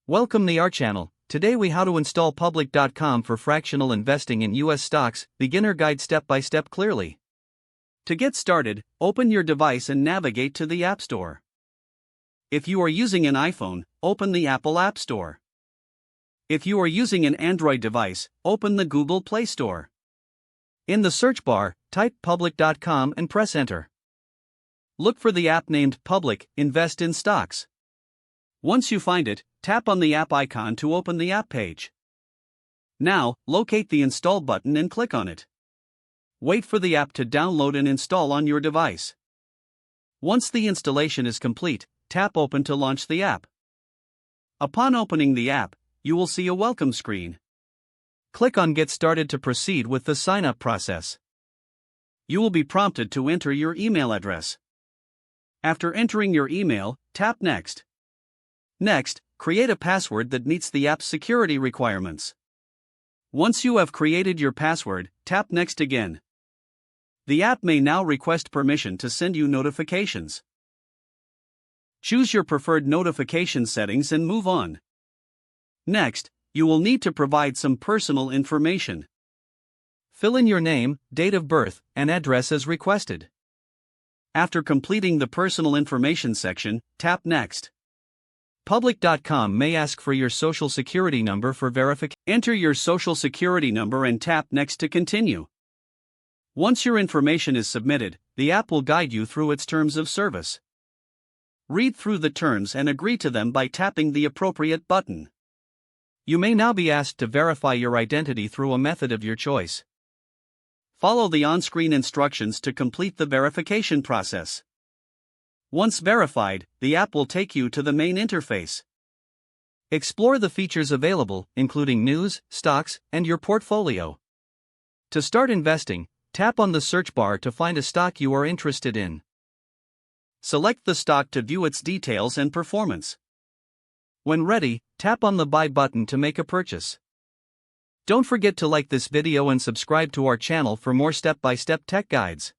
Welcome to our channel. Today we how to install public.com for fractional investing in US stocks, beginner guide step by step clearly. To get started, open your device and navigate to the App Store. If you are using an iPhone, open the Apple App Store. If you are using an Android device, open the Google Play Store. In the search bar, type public.com and press enter. Look for the app named Public Invest in Stocks. Once you find it, tap on the app icon to open the app page. Now, locate the Install button and click on it. Wait for the app to download and install on your device. Once the installation is complete, tap Open to launch the app. Upon opening the app, you will see a welcome screen. Click on Get Started to proceed with the sign-up process. You will be prompted to enter your email address. After entering your email, tap Next. Next, create a password that meets the app's security requirements. Once you have created your password, tap Next again. The app may now request permission to send you notifications. Choose your preferred notification settings and move on. Next, you will need to provide some personal information. Fill in your name, date of birth, and address as requested. After completing the personal information section, tap Next. Public.com may ask for your social security number for verification. Enter your social security number and tap Next to continue. Once your information is submitted, the app will guide you through its terms of service. Read through the terms and agree to them by tapping the appropriate button. You may now be asked to verify your identity through a method of your choice. Follow the on-screen instructions to complete the verification process. Once verified, the app will take you to the main interface. Explore the features available, including news, stocks, and your portfolio. To start investing, tap on the search bar to find a stock you are interested in. Select the stock to view its details and performance. When ready, tap on the Buy button to make a purchase. Don't forget to like this video and subscribe to our channel for more step-by-step tech guides.